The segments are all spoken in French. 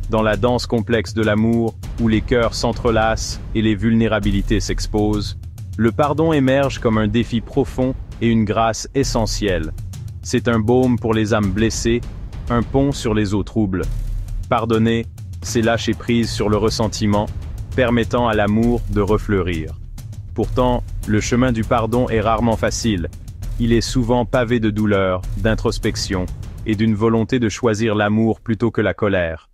Dans la danse complexe de l'amour, où les cœurs s'entrelacent et les vulnérabilités s'exposent, le pardon émerge comme un défi profond et une grâce essentielle. C'est un baume pour les âmes blessées, un pont sur les eaux troubles. Pardonner, c'est lâcher prise sur le ressentiment, permettant à l'amour de refleurir. Pourtant, le chemin du pardon est rarement facile. Il est souvent pavé de douleur, d'introspection et d'une volonté de choisir l'amour plutôt que la colère.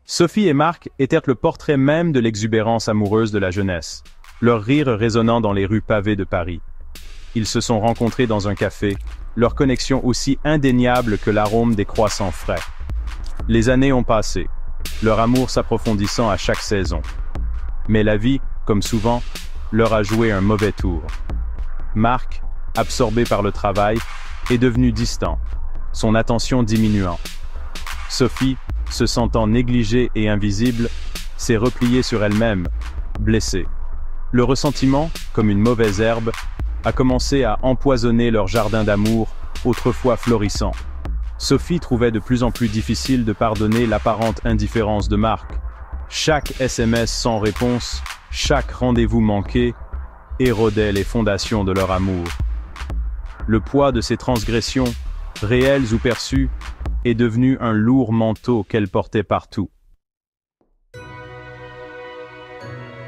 Sophie et Marc étaient le portrait même de l'exubérance amoureuse de la jeunesse, leur rire résonnant dans les rues pavées de Paris. Ils se sont rencontrés dans un café, leur connexion aussi indéniable que l'arôme des croissants frais. Les années ont passé, leur amour s'approfondissant à chaque saison. Mais la vie, comme souvent, leur a joué un mauvais tour. Marc, absorbé par le travail, est devenu distant, son attention diminuant. Sophie, se sentant négligée et invisible, s'est repliée sur elle-même, blessée. Le ressentiment, comme une mauvaise herbe, a commencé à empoisonner leur jardin d'amour, autrefois florissant. Sophie trouvait de plus en plus difficile de pardonner l'apparente indifférence de Marc. Chaque SMS sans réponse, chaque rendez-vous manqué, érodait les fondations de leur amour. Le poids de ces transgressions, réelles ou perçues, est devenu un lourd manteau qu'elle portait partout.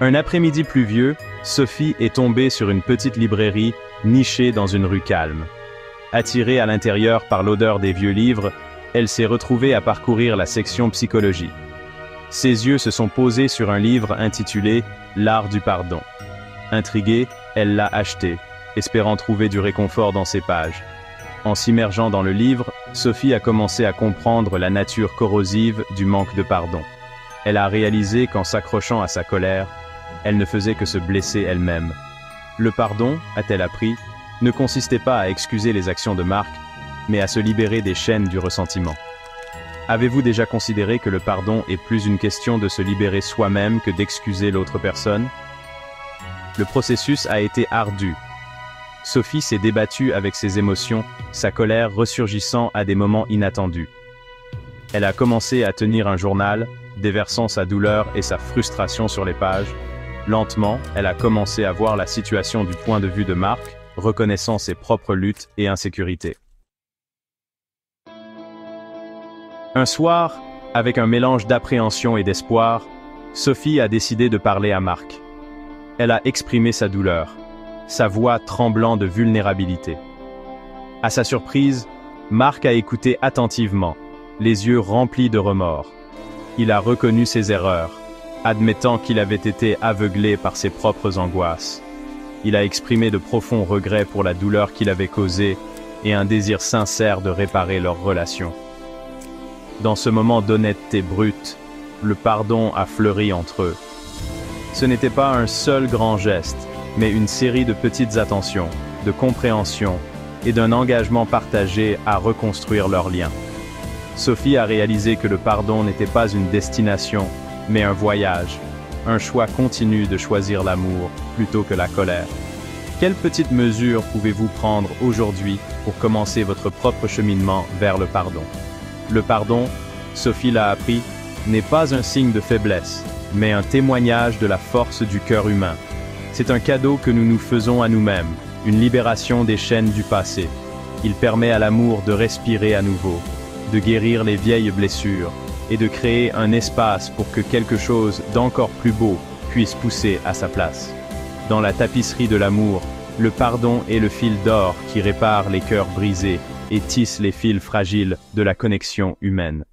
Un après-midi pluvieux, Sophie est tombée sur une petite librairie nichée dans une rue calme. Attirée à l'intérieur par l'odeur des vieux livres, elle s'est retrouvée à parcourir la section psychologie. Ses yeux se sont posés sur un livre intitulé « L'art du pardon ». Intriguée, elle l'a acheté, espérant trouver du réconfort dans ses pages. En s'immergeant dans le livre, Sophie a commencé à comprendre la nature corrosive du manque de pardon. Elle a réalisé qu'en s'accrochant à sa colère, elle ne faisait que se blesser elle-même. Le pardon, a-t-elle appris, ne consistait pas à excuser les actions de Marc, mais à se libérer des chaînes du ressentiment. Avez-vous déjà considéré que le pardon est plus une question de se libérer soi-même que d'excuser l'autre personne? Le processus a été ardu. Sophie s'est débattue avec ses émotions, sa colère ressurgissant à des moments inattendus. Elle a commencé à tenir un journal, déversant sa douleur et sa frustration sur les pages. Lentement, elle a commencé à voir la situation du point de vue de Marc, reconnaissant ses propres luttes et insécurités. Un soir, avec un mélange d'appréhension et d'espoir, Sophie a décidé de parler à Marc. Elle a exprimé sa douleur, sa voix tremblant de vulnérabilité. À sa surprise, Marc a écouté attentivement, les yeux remplis de remords. Il a reconnu ses erreurs, admettant qu'il avait été aveuglé par ses propres angoisses. Il a exprimé de profonds regrets pour la douleur qu'il avait causée et un désir sincère de réparer leur relation. Dans ce moment d'honnêteté brute, le pardon a fleuri entre eux. Ce n'était pas un seul grand geste, mais une série de petites attentions, de compréhension et d'un engagement partagé à reconstruire leurs liens. Sophie a réalisé que le pardon n'était pas une destination, mais un voyage, un choix continu de choisir l'amour plutôt que la colère. Quelles petites mesures pouvez-vous prendre aujourd'hui pour commencer votre propre cheminement vers le pardon? Le pardon, Sophie l'a appris, n'est pas un signe de faiblesse, mais un témoignage de la force du cœur humain. C'est un cadeau que nous nous faisons à nous-mêmes, une libération des chaînes du passé. Il permet à l'amour de respirer à nouveau, de guérir les vieilles blessures et de créer un espace pour que quelque chose d'encore plus beau puisse pousser à sa place. Dans la tapisserie de l'amour, le pardon est le fil d'or qui répare les cœurs brisés et tisse les fils fragiles de la connexion humaine.